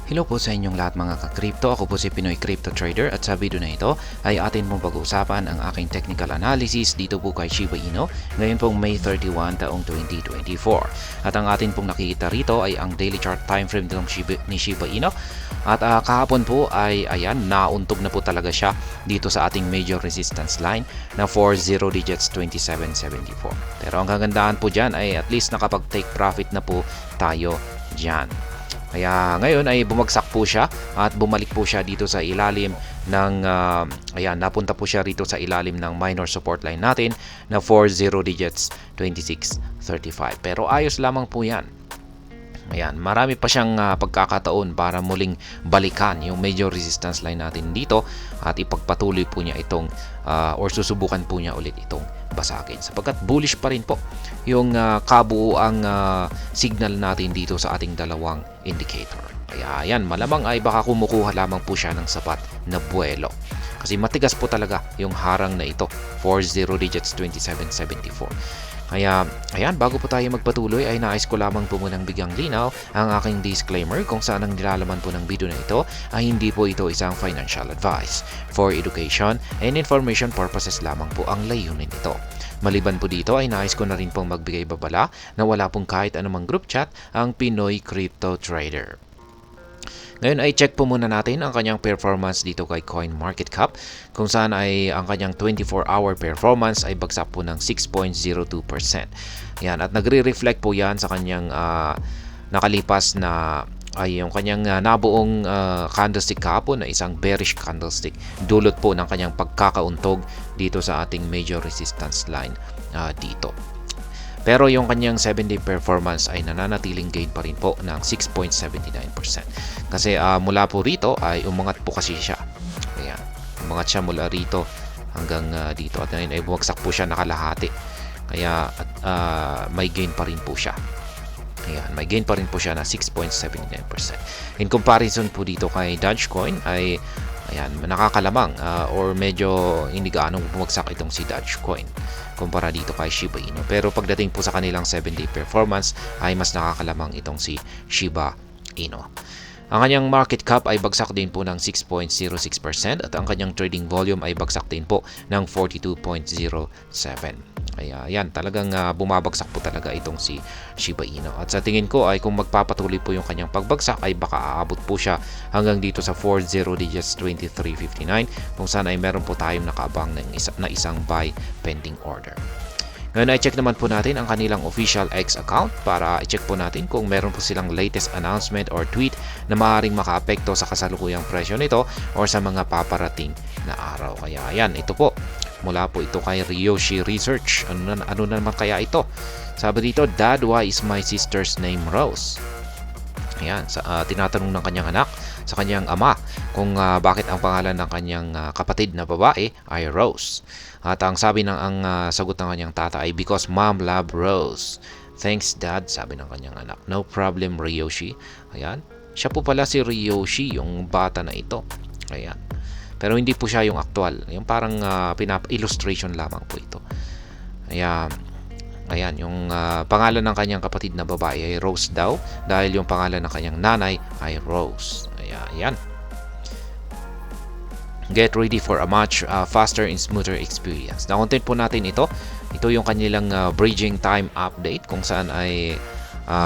Hello po sa inyong lahat mga ka-crypto. Ako po si Pinoy Crypto Trader at sa video na ito ay atin pong pag-uusapan ang aking technical analysis dito po kay Shiba Inu ngayon pong May 31 taong 2024. At ang atin pong nakikita rito ay ang daily chart time frame ni Shiba Inu. At kahapon po ay ayan, nauntog na po talaga siya dito sa ating major resistance line na 40 digits 2774. Pero ang kagandahan po dyan ay at least nakapag-take profit na po tayo dyan. Kaya ngayon ay bumagsak po siya at bumalik po siya dito sa ilalim ng ayan, napunta po siya rito sa ilalim ng minor support line natin na 40 digits 2635. Pero ayos lamang po 'yan. Ayan, marami pa siyang pagkakataon para muling balikan yung major resistance line natin dito at ipagpatuloy po niya itong or susubukan po niya ulit itong basagin sapagkat bullish pa rin po yung kabuuang signal natin dito sa ating dalawang indicator. Kaya yan, malamang ay baka kumukuha lamang po siya ng sapat na buwelo. Kasi matigas po talaga yung harang na ito, 40 digits 2774. Kaya, ayan, bago po tayo magpatuloy ay nais ko lamang po munang bigyang linaw ang aking disclaimer kung saan ang nilalaman po ng video na ito ay hindi po ito isang financial advice. For education and information purposes lamang po ang layunin nito. Maliban po dito ay nais ko na rin pong magbigay babala na wala pong kahit anumang group chat ang Pinoy Crypto Trader. Ngayon ay check po muna natin ang kanyang performance dito kay CoinMarketCap kung saan ay ang kanyang 24-hour performance ay bagsak po ng 6.02%. Yan, at nagre-reflect po yan sa kanyang nakalipas na ay yung kanyang nabuong candlestick kahapon na isang bearish candlestick dulot po ng kanyang pagkakauntog dito sa ating major resistance line dito. Pero yung kanyang 7-day performance ay nananatiling gain pa rin po ng 6.79%. Kasi mula po rito ay umangat po kasi siya. Ayan, umangat siya mula rito hanggang dito. At ngayon ay bumagsak po siya nakalahati. Kaya may gain pa rin po siya. Ayan, may gain pa rin po siya na 6.79%. In comparison po dito kay Dogecoin ay ayan, nakakalamang or medyo hindi gaano bumagsak itong si Dogecoin kumpara dito kay Shiba Inu. Pero pagdating po sa kanilang 7-day performance ay mas nakakalamang itong si Shiba Inu. Ang kanyang market cap ay bagsak din po ng 6.06% at ang kanyang trading volume ay bagsak din po ng 42.07. Kaya yan, talagang bumabagsak po talaga itong si Shiba Inu. At sa tingin ko ay kung magpapatuloy po yung kanyang pagbagsak ay baka aabot po siya hanggang dito sa 40 digits 2359 kung saan ay meron po tayong nakaabang na isang buy pending order. Ngayon ay check naman po natin ang kanilang official X account para i-check po natin kung meron po silang latest announcement or tweet na maaaring makaapekto sa kasalukuyang presyo nito or sa mga paparating na araw. Kaya yan, ito po. Mula po ito kay Ryoshi Research. Ano na naman kaya ito? Sabi dito, Dad, why is my sister's name Rose? Ayan, tinatanong ng kanyang anak sa kanyang ama kung bakit ang pangalan ng kanyang kapatid na babae ay Rose. At ang sabi ang sagot ng kanyang tata ay because mom love Rose. Thanks Dad, sabi ng kanyang anak. No problem Ryoshi. Ayan, siya po pala si Ryoshi, yung bata na ito. Ayan. Pero hindi po siya yung actual. Yung parang illustration lamang po ito. Ayan, yung pangalan ng kanyang kapatid na babae ay Rose daw dahil yung pangalan ng kanyang nanay ay Rose. Ayan. Get ready for a much faster and smoother experience. Na-content po natin ito. Ito yung kanilang bridging time update kung saan ay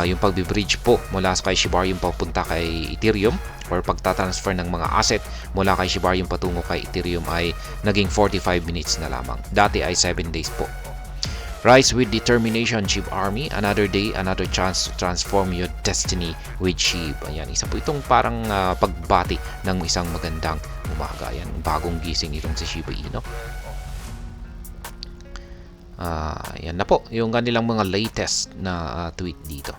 yung pagbi-bridge po mula kay Shibarium papunta kay Ethereum or pagtatransfer ng mga asset mula kay Shibarium patungo kay Ethereum ay naging 45 minutes na lamang. Dati ay 7 days po. Rise with determination, SHIB Army. Another day, another chance to transform your destiny with SHIB. Ayan, isa po itong parang pagbati ng isang magandang umaga. Ayan, bagong gising itong si Shiba Inu. Yan na po, yung kanilang mga latest na tweet dito.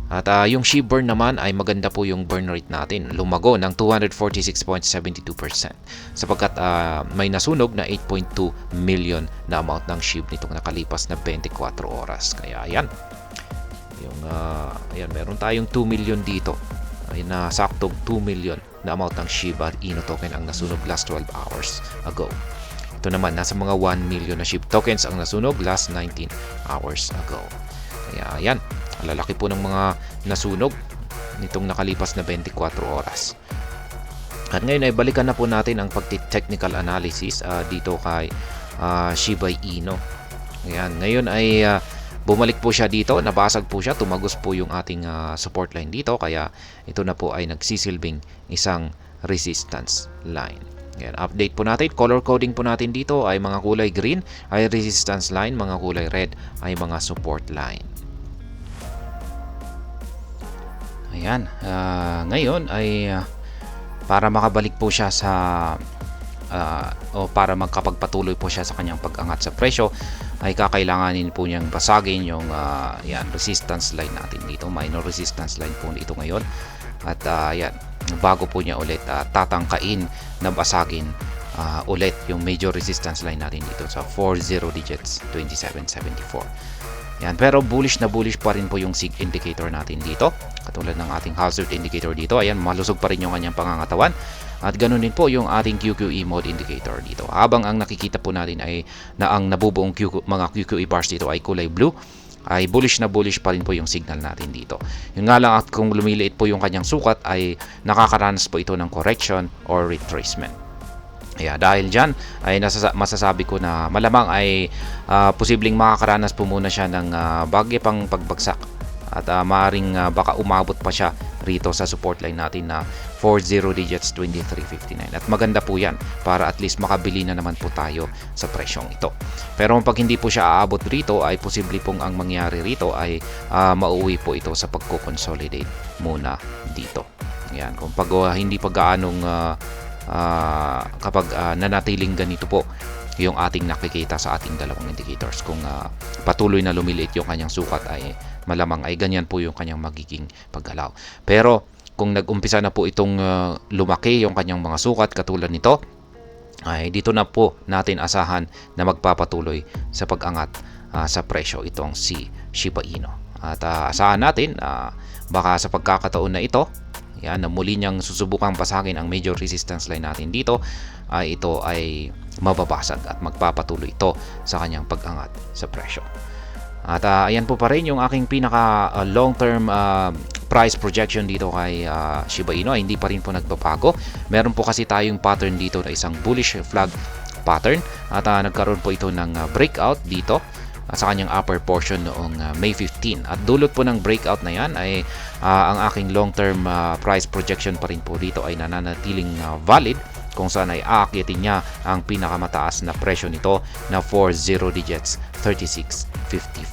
At yung SHIB burn naman ay maganda po yung burn rate natin. Lumago ng 246.72% sapagkat may nasunog na 8.2 million na amount ng SHIB nitong nakalipas na 24 oras. Kaya ayan. Ayan, meron tayong 2 million dito. Ay nasaktong 2 million na amount ng Shiba Inu token ang nasunog last 12 hours ago. Ito naman, nasa mga 1 million na SHIB tokens ang nasunog last 19 hours ago. Kaya ayan, lalaki po ng mga nasunog. nitong nakalipas na 24 oras. At ngayon ay balikan na po natin ang pagti-technical analysis dito kay Shiba Inu. Ayan, ngayon ay bumalik po siya dito, nabasag po siya, tumagos po yung ating support line dito, kaya ito na po ay nagsisilbing isang resistance line. Ayan, update po natin, color coding po natin dito ay mga kulay green ay resistance line, mga kulay red ay mga support line. Ayan, ngayon ay para makabalik po siya sa o para magkapagpatuloy po siya sa kanyang pag-angat sa presyo, ay kakailanganin po niyang basagin yung yan, resistance line natin dito, minor resistance line po dito ngayon. At yan, bago po niya ulit tatangkain na basagin ulit yung major resistance line natin dito sa 40 digits 2774. Yan, pero bullish na bullish pa rin po yung SIG indicator natin dito. Katulad ng ating hazard indicator dito, ayan, malusog pa rin yung kanyang pangangatawan. At ganoon din po yung ating QQE mode indicator dito. Habang ang nakikita po natin ay na ang nabubuong mga QQE bars dito ay kulay blue, ay bullish na bullish pa rin po yung signal natin dito. Yun nga lang, at kung lumiliit po yung kanyang sukat ay nakakaranas po ito ng correction or retracement. Yeah, dahil dyan ay masasabi ko na malamang ay posibleng makakaranas po muna siya ng bagay pang pagbagsak. At maaaring baka umabot pa siya rito sa support line natin na 40 digits 2359. At maganda po yan para at least makabili na naman po tayo sa presyong ito. Pero pag hindi po siya aabot rito, ay posible pong ang mangyari rito ay mauwi po ito sa pagko-consolidate muna dito. Yan, kung pag hindi pa gaanong kapag nanatiling ganito po yung ating nakikita sa ating dalawang indicators, kung patuloy na lumiliit yung kanyang sukat, ay malamang ay ganyan po yung kanyang magiging paggalaw. Pero kung nag-umpisa na po itong lumaki yung kanyang mga sukat katulad nito, ay dito na po natin asahan na magpapatuloy sa pag-angat sa presyo itong si Shiba Inu. At asahan natin baka sa pagkakataon na ito, yan, na muli niyang susubukang pasagin ang major resistance line natin dito, ay ito ay mababasag at magpapatuloy ito sa kanyang pag-angat sa presyo. At ayan po pa rin yung aking pinaka long term price projection dito kay Shiba Inu, ay hindi pa rin po nagbabago. Meron po kasi tayong pattern dito na isang bullish flag pattern, at nagkaroon po ito ng breakout dito sa kanyang upper portion noong May 15. At dulot po ng breakout na yan ay ang aking long term price projection pa rin po dito ay nananatiling valid, kung saan ay aakyatin niya ang pinakamataas na presyo nito na 40 digits 3655.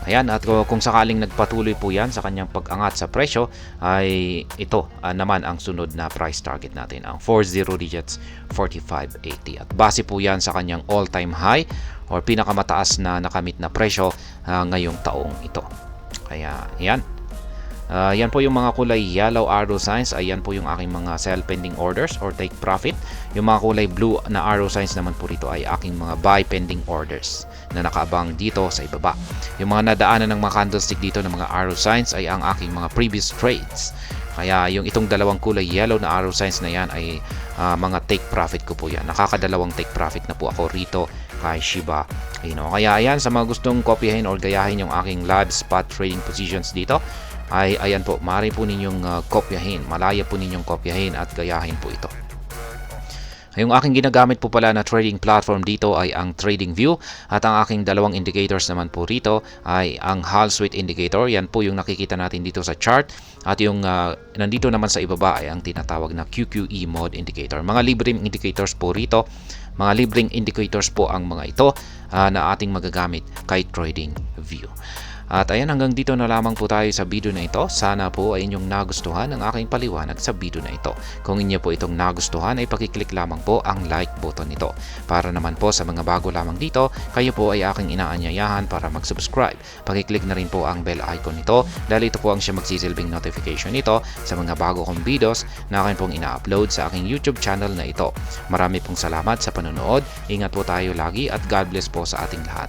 Ayan, at kung sakaling nagpatuloy po yan sa kanyang pag-angat sa presyo, ay ito naman ang sunod na price target natin, ang 40 digits 4580. At base po yan sa kanyang all-time high or pinakamataas na nakamit na presyo ngayong taong ito. Kaya yan. Yan po yung mga kulay yellow arrow signs, ayan po yung aking mga sell pending orders or take profit. Yung mga kulay blue na arrow signs naman po rito ay aking mga buy pending orders na nakaabang dito sa ibaba. Yung mga nadaanan ng mga candlestick dito ng mga arrow signs ay ang aking mga previous trades. Kaya yung itong dalawang kulay yellow na arrow signs na yan ay mga take profit ko po yan. Nakakadalawang take profit na po ako rito kay Shiba Inu. Kaya ayan, sa mga gustong kopyahin or gayahin yung aking live spot trading positions dito, ay ayan po, maaari po ninyong kopyahin, malaya po ninyong kopyahin at gayahin po ito. Yung aking ginagamit po pala na trading platform dito ay ang TradingView, at ang aking dalawang indicators naman po rito ay ang Hall Suite indicator. Yan po yung nakikita natin dito sa chart, at yung nandito naman sa ibaba ay ang tinatawag na QQE mode indicator. Mga libreng indicators po rito, mga libreng indicators po ang mga ito na ating magagamit kay TradingView. At ayan, hanggang dito na lamang po tayo sa video na ito. Sana po ay inyong nagustuhan ang aking paliwanag sa video na ito. Kung inyo po itong nagustuhan, ay pakiclick lamang po ang like button nito. Para naman po sa mga bago lamang dito, kayo po ay aking inaanyayahan para mag-subscribe. Pakiclick na rin po ang bell icon nito, dahil ito po ang siya magsisilbing notification nito sa mga bago kong videos na akin pong ina-upload sa aking YouTube channel na ito. Marami pong salamat sa panonood. Ingat po tayo lagi, at God bless po sa ating lahat.